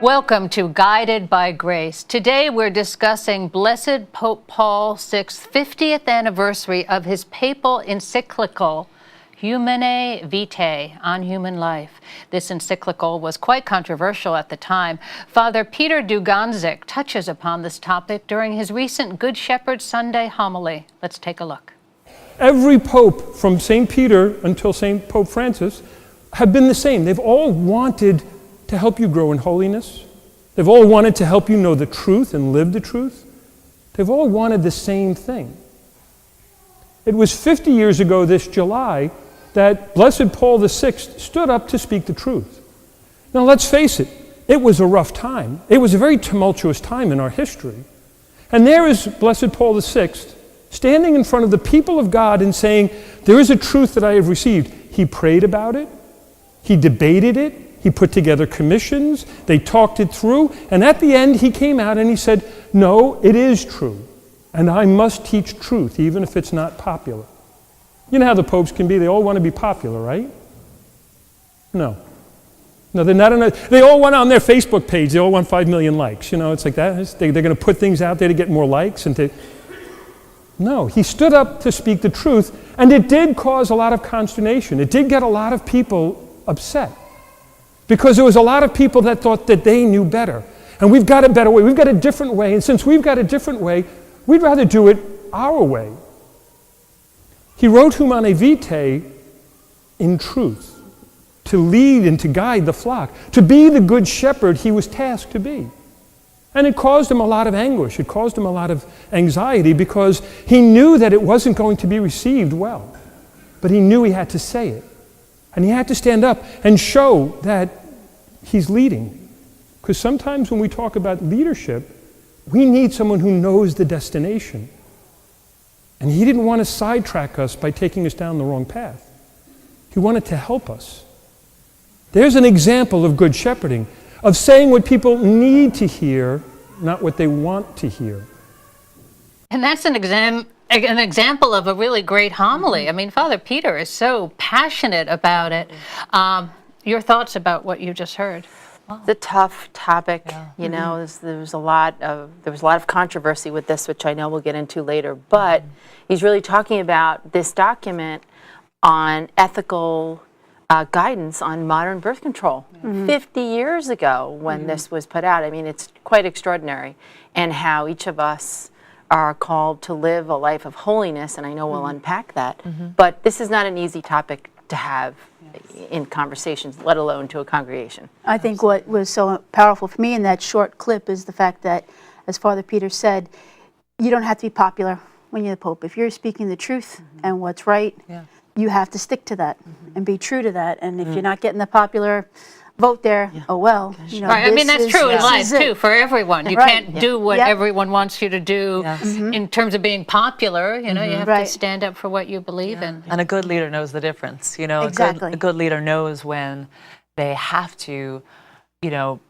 Welcome to Guided by Grace. Today we're discussing Blessed Pope Paul VI's 50th anniversary of his papal encyclical, Humanae Vitae, on human life. This encyclical was quite controversial at the time. Father Peter Dugandzic touches upon this topic during his recent Good Shepherd Sunday homily. Let's take a look. Every pope from St. Peter until St. Pope Francis have been the same. They've all wanted to help you grow in holiness. They've all wanted to help you know the truth and live the truth. They've all wanted the same thing. It was 50 years ago this July that Blessed Paul VI stood up to speak the truth. Now let's face it, it was a rough time. It was a very tumultuous time in our history. And there is Blessed Paul VI standing in front of the people of God and saying, there is a truth that I have received. He prayed about it. He debated it. He put together commissions. They talked it through. And at the end, he came out and he said, no, it is true. And I must teach truth, even if it's not popular. You know how the popes can be. They all want to be popular, right? No, they're not enough. They all want on their Facebook page. They all want 5 million likes. You know, it's like that. They're going to put things out there to get more likes. No, he stood up to speak the truth. And it did cause a lot of consternation. It did get a lot of people upset. Because there was a lot of people that thought that they knew better. And we've got a better way. We've got a different way. And since we've got a different way, we'd rather do it our way. He wrote Humanae Vitae in truth, to lead and to guide the flock, to be the good shepherd he was tasked to be. And it caused him a lot of anguish. It caused him a lot of anxiety because he knew that it wasn't going to be received well. But he knew he had to say it. And he had to stand up and show that he's leading. Because sometimes when we talk about leadership, we need someone who knows the destination. And he didn't want to sidetrack us by taking us down the wrong path. He wanted to help us. There's an example of good shepherding, of saying what people need to hear, not what they want to hear. And that's an example of a really great homily. I mean, Father Peter is so passionate about it. Your thoughts about what you just heard? It's a tough topic, you know. There was a lot of controversy with this, which I know we'll get into later. But he's really talking about this document on ethical guidance on modern birth control 50 years ago when this was put out. I mean, it's quite extraordinary, and how each of us are called to live a life of holiness, and I know we'll unpack that. But this is not an easy topic to have in conversations, let alone to a congregation. I think what was so powerful for me in that short clip is the fact that, as Father Peter said, you don't have to be popular when you're the Pope. If you're speaking the truth and what's right, you have to stick to that and be true to that. And if you're not getting the popular vote there, oh well. You know, right, I mean, that's true in life too, for everyone. You can't do what everyone wants you to do in terms of being popular. You know, you have to stand up for what you believe in. And a good leader knows the difference. You know, a good leader knows when they have to, you know,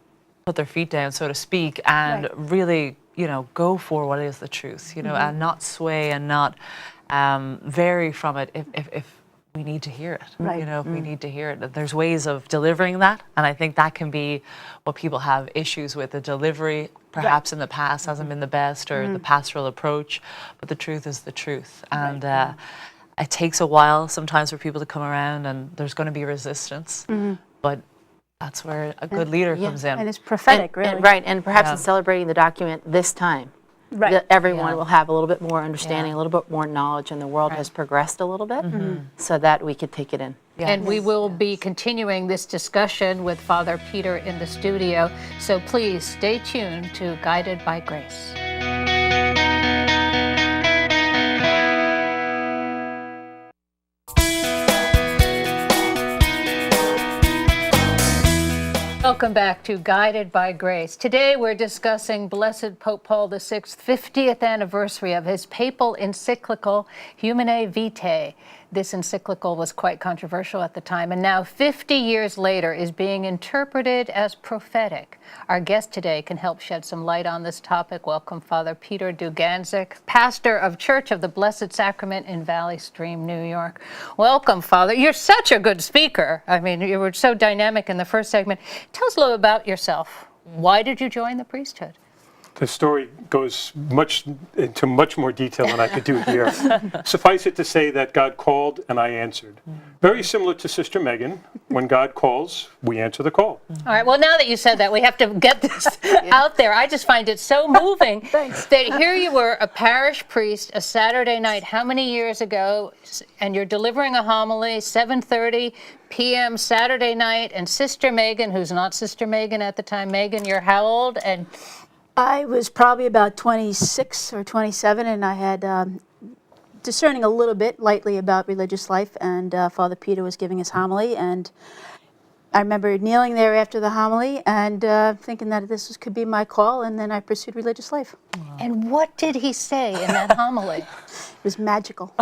put their feet down, so to speak, and really, you know, go for what is the truth, you know, and not sway and not vary from it if we need to hear it, you know, if we need to hear it. There's ways of delivering that, and I think that can be what people have issues with. The delivery, perhaps in the past, hasn't been the best, or the pastoral approach, but the truth is the truth. And it takes a while sometimes for people to come around, and there's going to be resistance, but that's where a good leader comes in. And it's prophetic, really. And perhaps in celebrating the document this time, that everyone will have a little bit more understanding, a little bit more knowledge, and the world has progressed a little bit, so that we could take it in. And we will be continuing this discussion with Father Peter in the studio, so please stay tuned to Guided by Grace. Welcome back to Guided by Grace. Today we're discussing Blessed Pope Paul VI's 50th anniversary of his papal encyclical, Humanae Vitae. This encyclical was quite controversial at the time, and now 50 years later is being interpreted as prophetic. Our guest today can help shed some light on this topic. Welcome, Father Peter Dugandzic, pastor of Church of the Blessed Sacrament in Valley Stream, New York. Welcome, Father. You're such a good speaker. I mean, you were so dynamic in the first segment. Tell us a little about yourself. Why did you join the priesthood? The story goes into much more detail than I could do here. Suffice it to say that God called and I answered. Very similar to Sister Megan. When God calls, we answer the call. All right, well, now that you said that, we have to get this out there. I just find it so moving that here you were, a parish priest, a Saturday night, how many years ago, and you're delivering a homily, 7:30 p.m. Saturday night, and Sister Megan, who's not Sister Megan at the time, Megan, you're how old? And I was probably about 26 or 27, and I had discerning a little bit lightly about religious life, and Father Peter was giving his homily, and I remember kneeling there after the homily and thinking that this could be my call, and then I pursued religious life. And what did he say in that homily? It was magical.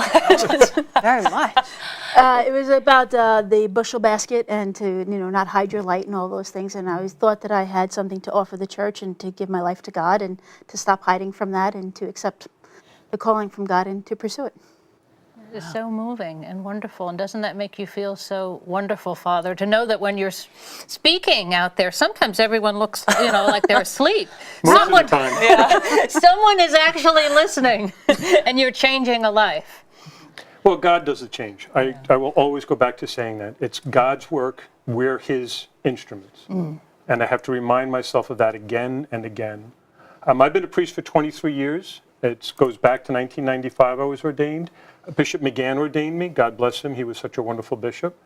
Very much. It was about the bushel basket and to not hide your light and all those things. And I always thought that I had something to offer the church and to give my life to God and to stop hiding from that and to accept the calling from God and to pursue it. It's so moving and wonderful. And doesn't that make you feel so wonderful, Father, to know that when you're speaking out there, sometimes everyone looks, like they're asleep. Most of the time. Someone is actually listening, and you're changing a life. Well, God does the change. I will always go back to saying that. It's God's work. We're his instruments. And I have to remind myself of that again and again. I've been a priest for 23 years. It goes back to 1995 I was ordained. Bishop McGann ordained me. God bless him. He was such a wonderful bishop.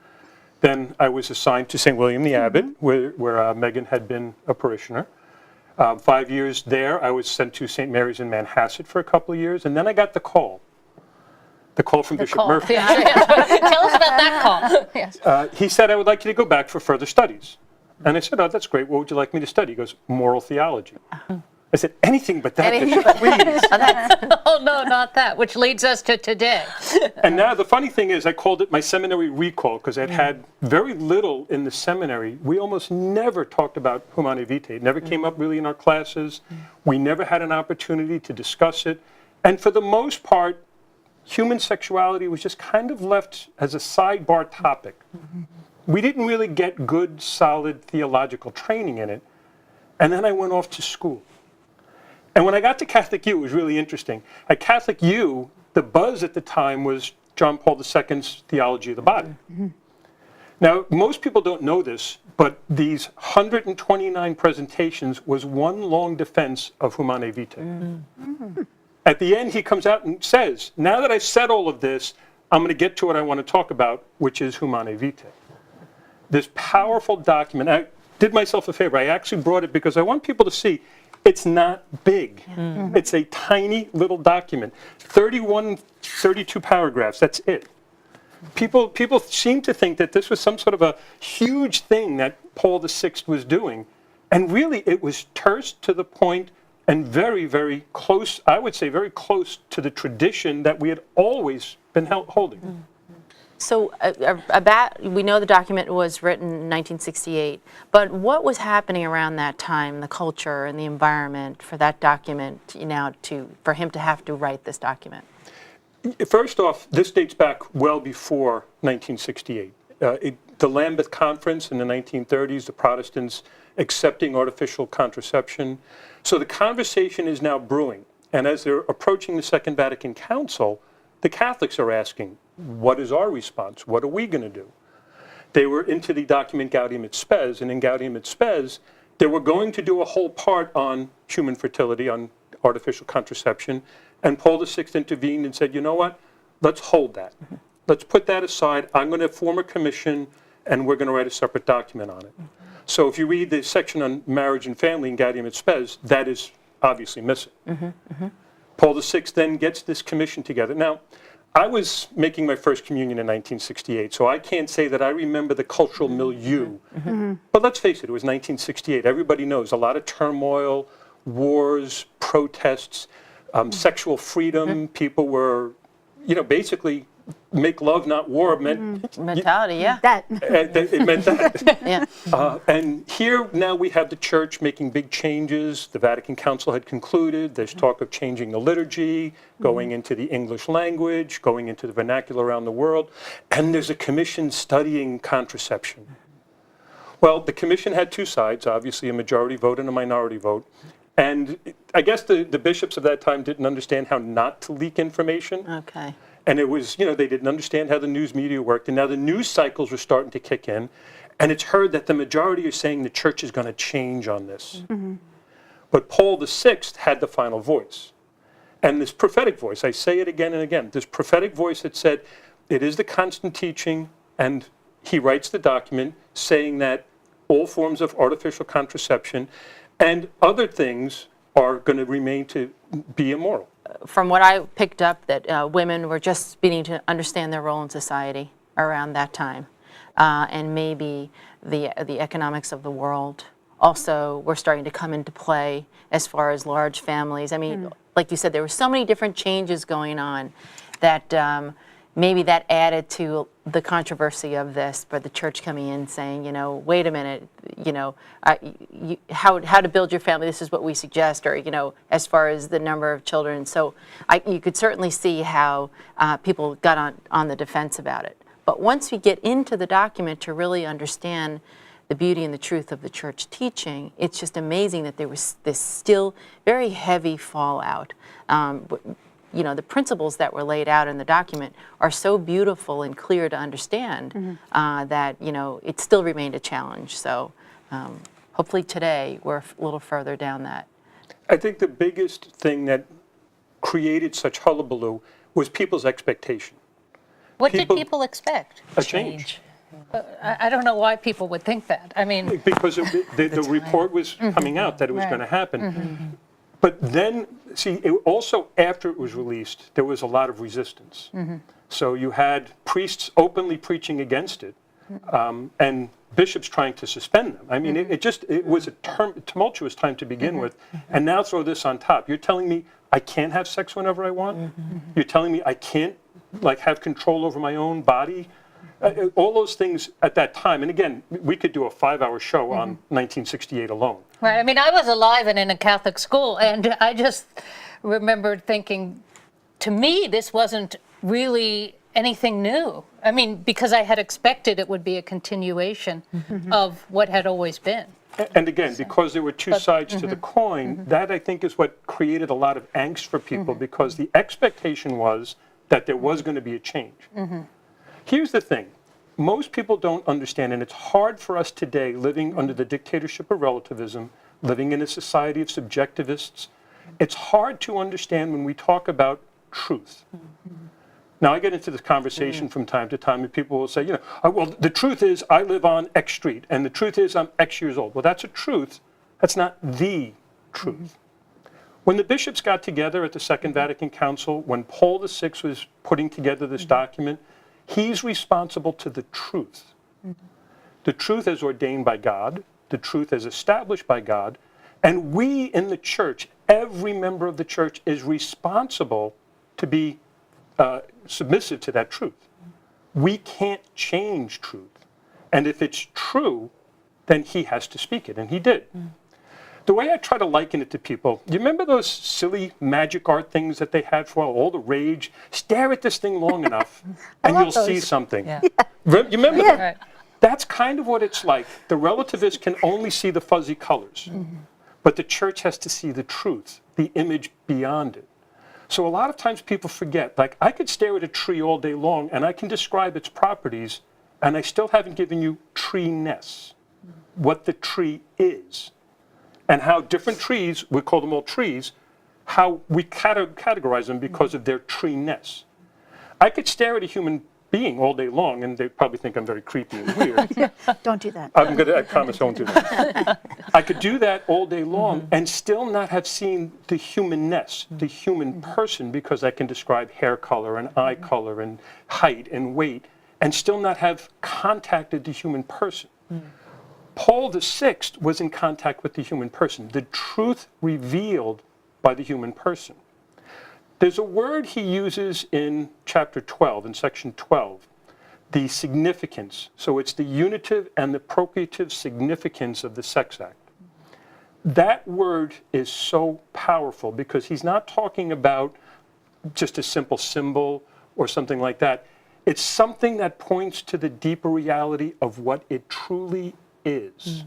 Then I was assigned to St. William the Abbot, where Megan had been a parishioner. 5 years there, I was sent to St. Mary's in Manhasset for a couple of years, and then I got the call. The call from Bishop Murphy. Tell us about that call. Yes. He said, I would like you to go back for further studies. And I said, oh, that's great. What would you like me to study? He goes, moral theology. I said, anything but that, Bishop, please. Oh, no, not that, which leads us to today. And now the funny thing is I called it my seminary recall because I'd had very little in the seminary. We almost never talked about Humanae Vitae. It never came up really in our classes. We never had an opportunity to discuss it. And for the most part, human sexuality was just kind of left as a sidebar topic. We didn't really get good, solid theological training in it. And then I went off to school. And when I got to Catholic U, it was really interesting. At Catholic U, the buzz at the time was John Paul II's theology of the body. Now, most people don't know this, but these 129 presentations was one long defense of Humanae Vitae. At the end, he comes out and says, now that I've said all of this, I'm going to get to what I want to talk about, which is Humanae Vitae. This powerful document. I did myself a favor. I actually brought it because I want people to see it's not big. It's a tiny little document. 32 paragraphs, that's it. People seem to think that this was some sort of a huge thing that Paul VI was doing. And really, it was terse to the point and very, very close, I would say very close to the tradition that we had always been holding. So we know the document was written in 1968, but what was happening around that time, the culture and the environment for that document, for him to have to write this document? First off, this dates back well before 1968. The Lambeth Conference in the 1930s, the Protestants accepting artificial contraception. So the conversation is now brewing. And as they're approaching the Second Vatican Council, the Catholics are asking, what is our response? What are we going to do? They were into the document Gaudium et Spes, and in Gaudium et Spes, they were going to do a whole part on human fertility, on artificial contraception, and Paul VI intervened and said, you know what? Let's hold that. Let's put that aside. I'm going to form a commission, and we're going to write a separate document on it. So if you read the section on marriage and family in Gaudium et Spes, that is obviously missing. Paul VI then gets this commission together. Now, I was making my first communion in 1968, so I can't say that I remember the cultural milieu. But let's face it was 1968. Everybody knows a lot of turmoil, wars, protests, sexual freedom. People were, basically make love, not war meant... Mentality, yeah. It meant that. Yeah. And here now we have the church making big changes. The Vatican Council had concluded. There's talk of changing the liturgy, going into the English language, going into the vernacular around the world. And there's a commission studying contraception. Well, the commission had two sides, obviously a majority vote and a minority vote. And I guess the bishops of that time didn't understand how not to leak information. Okay. And it was, they didn't understand how the news media worked. And now the news cycles were starting to kick in. And it's heard that the majority are saying the church is going to change on this. Mm-hmm. But Paul VI had the final voice. And this prophetic voice, I say it again and again, this prophetic voice that said, it is the constant teaching, and he writes the document saying that all forms of artificial contraception and other things are going to remain to be immoral. From what I picked up, that women were just beginning to understand their role in society around that time. And maybe the economics of the world also were starting to come into play as far as large families. I mean, like you said, there were so many different changes going on that maybe that added to the controversy of this, but the church coming in saying, wait a minute, how to build your family, this is what we suggest, or, as far as the number of children. So you could certainly see how people got on the defense about it. But once we get into the document to really understand the beauty and the truth of the church teaching, it's just amazing that there was this still very heavy fallout. The principles that were laid out in the document are so beautiful and clear to understand that, it still remained a challenge. So hopefully today we're a little further down that. I think the biggest thing that created such hullabaloo was people's expectation. What did people expect? A change. I don't know why people would think that. I mean, because the report was coming out that it was going to happen. But then, also after it was released, there was a lot of resistance. So you had priests openly preaching against it, and bishops trying to suspend them. I mean, it was a tumultuous time to begin with, and now throw this on top. You're telling me I can't have sex whenever I want? You're telling me I can't, have control over my own body? All those things at that time, and again, we could do a 5-hour show on 1968 alone. Right. I mean, I was alive and in a Catholic school, and I just remembered thinking, to me, this wasn't really anything new. I mean, because I had expected it would be a continuation of what had always been. And again, because there were two sides to the coin, that I think is what created a lot of angst for people, because the expectation was that there was going to be a change. Here's the thing. Most people don't understand, and it's hard for us today, living under the dictatorship of relativism, living in a society of subjectivists, it's hard to understand when we talk about truth. Now, I get into this conversation from time to time, and people will say, well, the truth is I live on X street, and the truth is I'm X years old. Well, that's a truth. That's not the truth. When the bishops got together at the Second Vatican Council, when Paul VI was putting together this document, he's responsible to the truth. The truth as ordained by God, the truth as established by God, and we in the church, every member of the church is responsible to be submissive to that truth. We can't change truth. And if it's true, then he has to speak it, and he did. The way I try to liken it to people, you remember those silly magic art things that they had for all the rage? Stare at this thing long enough, and you'll see something. You remember that? Right. That's kind of what it's like. The relativist can only see the fuzzy colors, but the church has to see the truth, the image beyond it. So a lot of times people forget, I could stare at a tree all day long, and I can describe its properties, and I still haven't given you tree-ness, what the tree is. And how different trees, we call them all trees, how we categorize them because of their tree-ness. I could stare at a human being all day long, and they probably think I'm very creepy and weird. Don't do that. I promise I won't do that. I could do that all day long and still not have seen the humanness, the human person, because I can describe hair color and eye color and height and weight, and still not have contacted the human person. Paul VI was in contact with the human person, the truth revealed by the human person. There's a word he uses in chapter 12, in section 12, the significance. So it's the unitive and the procreative significance of the sex act. That word is so powerful because he's not talking about just a simple symbol or something like that. It's something that points to the deeper reality of what it truly is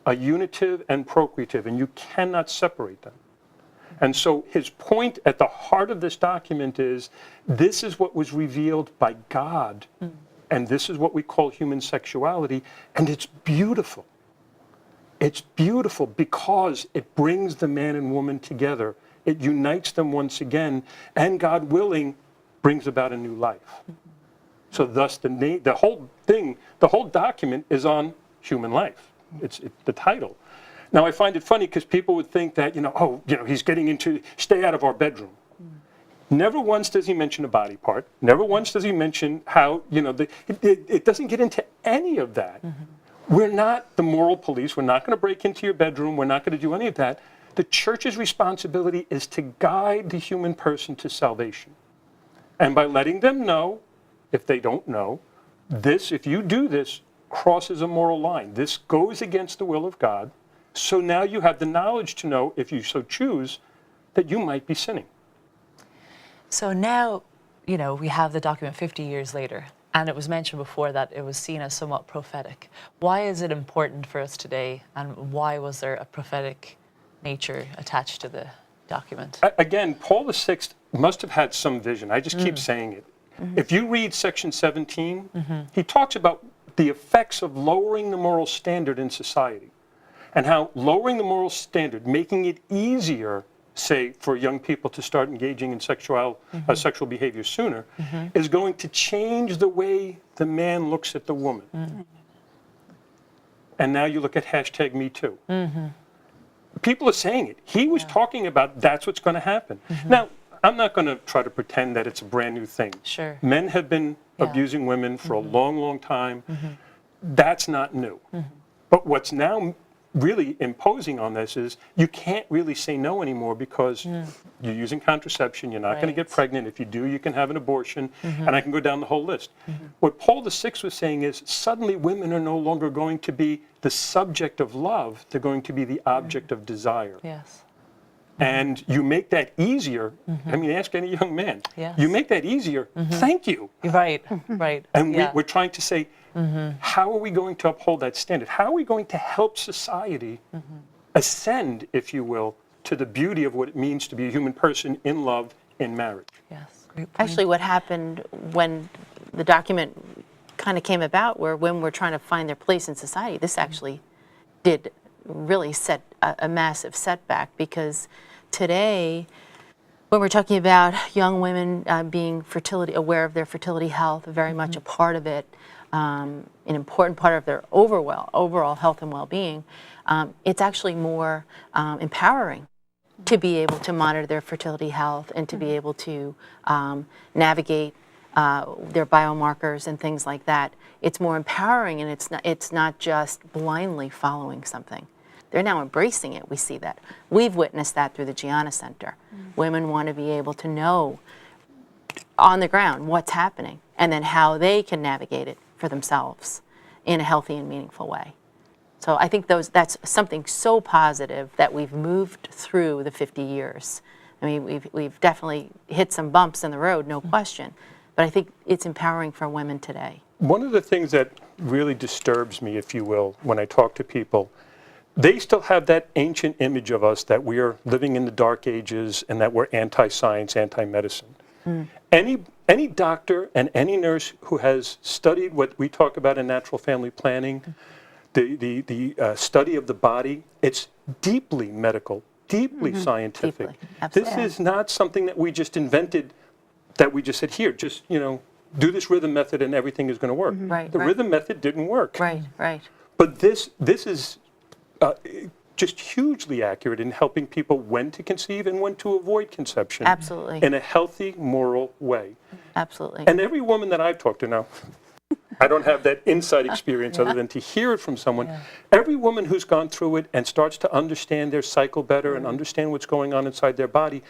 a unitive and procreative, and you cannot separate them. And so his point at the heart of this document is, this is what was revealed by God, and this is what we call human sexuality, and it's beautiful. It's beautiful because it brings the man and woman together. It unites them once again, and God willing, brings about a new life. So thus the whole thing, the whole document is on human life. It's the title. Now I find it funny because people would think that, he's getting into, stay out of our bedroom. Never once does he mention a body part. Never once does he mention how, it doesn't get into any of that. We're not the moral police. We're not going to break into your bedroom. We're not going to do any of that. The church's responsibility is to guide the human person to salvation. And by letting them know, if they don't know, this, if you do this, crosses a moral line. This goes against the will of God. So now you have the knowledge to know, if you so choose, that you might be sinning. So now, we have the document 50 years later. And it was mentioned before that it was seen as somewhat prophetic. Why is it important for us today, and why was there a prophetic nature attached to the document? Again, Paul VI must have had some vision. I just keep saying it. If you read section 17, he talks about the effects of lowering the moral standard in society, and how lowering the moral standard, making it easier, say, for young people to start engaging in sexual behavior sooner, is going to change the way the man looks at the woman. And now you look at hashtag Me Too. People are saying it. He was talking about that's what's going to happen. Now, I'm not going to try to pretend that it's a brand new thing. Sure. Men have been abusing women for a long, long time. That's not new. But what's now really imposing on this is you can't really say no anymore because you're using contraception, you're not going to get pregnant. If you do, you can have an abortion, and I can go down the whole list. What Paul VI was saying is suddenly women are no longer going to be the subject of love, they're going to be the object of desire. Yes. And you make that easier. I mean, ask any young man. Yes. You make that easier. Thank you. Right, right. And we're trying to say, how are we going to uphold that standard? How are we going to help society ascend, if you will, to the beauty of what it means to be a human person in love in marriage? Yes. Great point. Actually, what happened when the document kind of came about, where women were trying to find their place in society, this actually did really set a massive setback, because today, when we're talking about young women being aware of their fertility health, very much a part of it, an important part of their overall health and well-being, it's actually more empowering to be able to monitor their fertility health and to be able to navigate their biomarkers and things like that. It's more empowering, and it's not just blindly following something. They're now embracing it. We see that. We've witnessed that through the Gianna Center. Women want to be able to know on the ground what's happening, and then how they can navigate it for themselves in a healthy and meaningful way. So I think that's something so positive that we've moved through the 50 years. I mean, we've definitely hit some bumps in the road, no question, but I think it's empowering for women today. One of the things that really disturbs me, if you will, when I talk to people, they still have that ancient image of us that we are living in the dark ages and that we're anti-science, anti-medicine. Any doctor and any nurse who has studied what we talk about in natural family planning, the study of the body, it's deeply medical, deeply scientific. Deeply. This is not something that we just invented, that we just said, here, just, do this rhythm method and everything is going to work. The rhythm method didn't work. Right. But this is just hugely accurate in helping people when to conceive and when to avoid conception. Absolutely. In a healthy, moral way. Absolutely. And every woman that I've talked to now, I don't have that inside experience other than to hear it from someone. Every woman who's gone through it and starts to understand their cycle better and understand what's going on inside their body,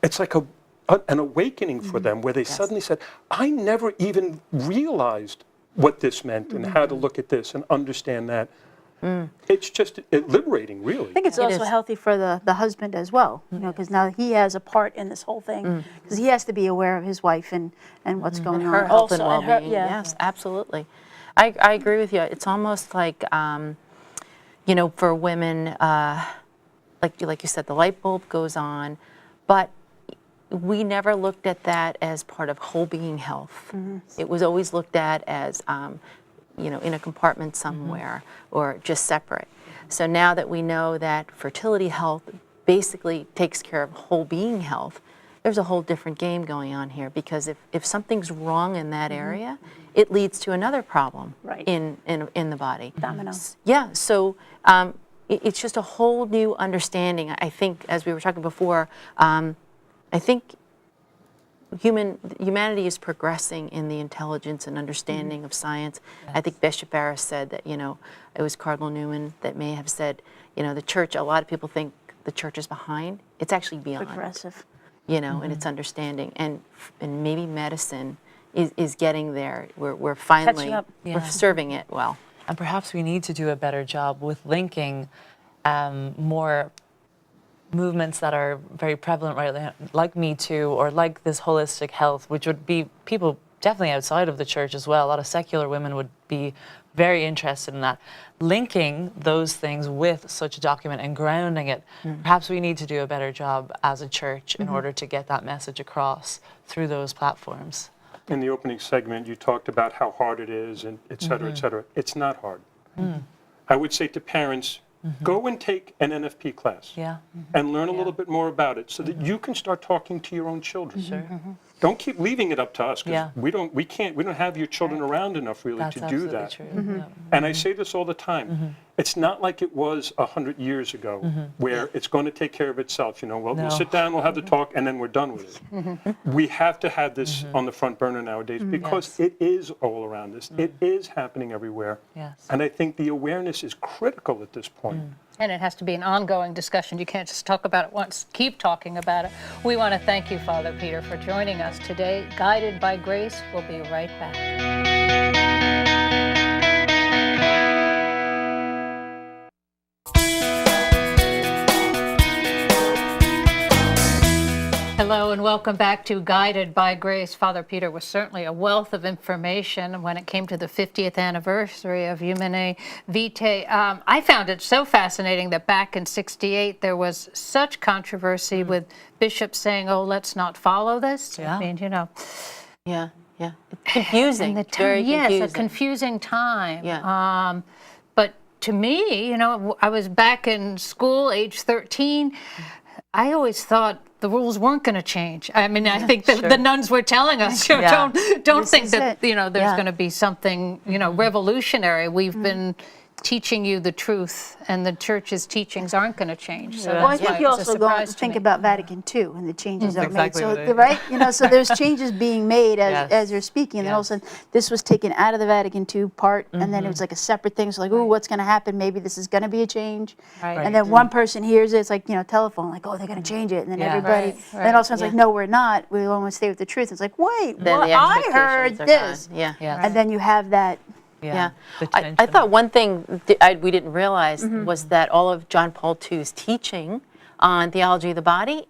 it's like an awakening for them, where they suddenly said, I never even realized what this meant and how to look at this and understand that. It's just liberating, really. I think it's also healthy for the husband as well, because now he has a part in this whole thing, because he has to be aware of his wife and what's going on. Her health and also, well-being, yeah. yes, absolutely. I agree with you. It's almost like, for women, like you said, the light bulb goes on, but we never looked at that as part of whole being health. It was always looked at as, in a compartment somewhere or just separate. So now that we know that fertility health basically takes care of whole being health, there's a whole different game going on here, because if something's wrong in that area, it leads to another problem in the body. Dominoes. Yeah, so it's just a whole new understanding. I think, as we were talking before, I think humanity is progressing in the intelligence and understanding of science. I think Bishop Barris said that, it was Cardinal Newman that may have said, the church, a lot of people think the church is behind. It's actually beyond. Progressive. In its understanding. And maybe medicine is getting there. We're finally, we're serving it well. And perhaps we need to do a better job with linking more movements that are very prevalent right now, like Me Too, or like this holistic health, which would be people definitely outside of the church as well. A lot of secular women would be very interested in that. Linking those things with such a document and grounding it, perhaps we need to do a better job as a church in order to get that message across through those platforms. In the opening segment, you talked about how hard it is, and et cetera, et cetera. It's not hard. I would say to parents, go and take an NFP class and learn a little bit more about it so that you can start talking to your own children. Don't keep leaving it up to us, because we don't have your children around enough really to do that. True. And I say this all the time. It's not like it was 100 years ago where it's going to take care of itself. We'll sit down, we'll have the talk, and then we're done with it. We have to have this on the front burner nowadays, because it is all around us. It is happening everywhere. And I think the awareness is critical at this point. And it has to be an ongoing discussion. You can't just talk about it once, keep talking about it. We want to thank you, Father Peter, for joining us today. Guided by Grace, we'll be right back. Hello and welcome back to Guided by Grace. Father Peter was certainly a wealth of information when it came to the 50th anniversary of Humanae Vitae. I found it so fascinating that back in '68 there was such controversy with bishops saying, "Oh, let's not follow this." I mean, Yeah. It's confusing. And the Very confusing. Yes, a confusing time. Yeah. But to me, I was back in school, age 13. I always thought the rules weren't going to change. I mean, I think that the nuns were telling us, don't think that there's going to be something revolutionary. We've been teaching you the truth, and the church's teachings aren't going to change. So Well, I think you also go and think about Vatican II and the changes that were made. So, so there's changes being made as you're speaking, and then all of a sudden this was taken out of the Vatican II part, and then it was like a separate thing. So like, ooh, what's going to happen? Maybe this is going to be a change. And then one person hears it, it's like, telephone, like, oh, they're going to change it. And then everybody, then all of a sudden it's like, no, we're not. We want to stay with the truth. It's like, wait, Then well, the I expectations heard are this. gone. And then you have that. Yeah. I thought one thing we didn't realize was that all of John Paul II's teaching on theology of the body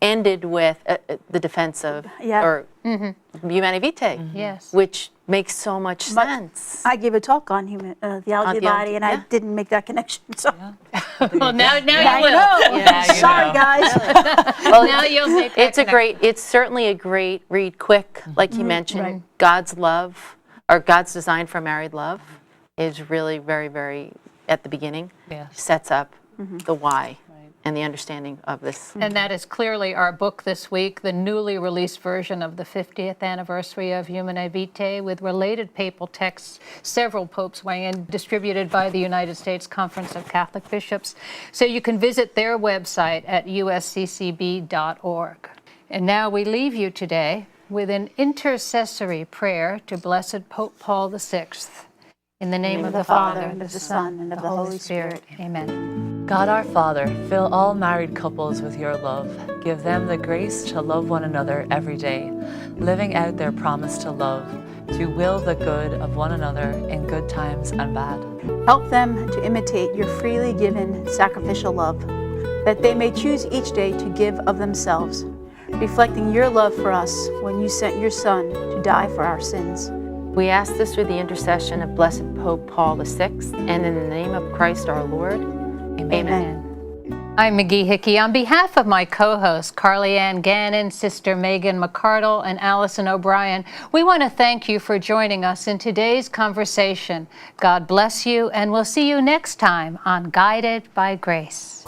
ended with the defense of or Humanae Vitae, which makes so much sense. I gave a talk on theology of the body, and I didn't make that connection. So. Well, now you I will. know. Yeah, you Sorry, know. guys. Well, now you'll make that connection. It's certainly a great read, quick, like you mentioned. God's love, or God's design for married love, is really very, very at the beginning. Sets up the why and the understanding of this. And that is clearly our book this week, the newly released version of the 50th anniversary of Humanae Vitae, with related papal texts, several popes weighing in, distributed by the United States Conference of Catholic Bishops. So you can visit their website at usccb.org. And now we leave you today with an intercessory prayer to Blessed Pope Paul VI. In the name of the Father, and of the Son, and of the Holy Spirit. Amen. God our Father, fill all married couples with your love. Give them the grace to love one another every day, living out their promise to love, to will the good of one another in good times and bad. Help them to imitate your freely given sacrificial love, that they may choose each day to give of themselves, reflecting your love for us when you sent your Son to die for our sins. We ask this through the intercession of Blessed Pope Paul VI, and in the name of Christ our Lord. Amen. I'm McGee Hickey. On behalf of my co-hosts, Carly Ann Gannon, Sister Megan McCardle, and Allison O'Brien, we want to thank you for joining us in today's conversation. God bless you, and we'll see you next time on Guided by Grace.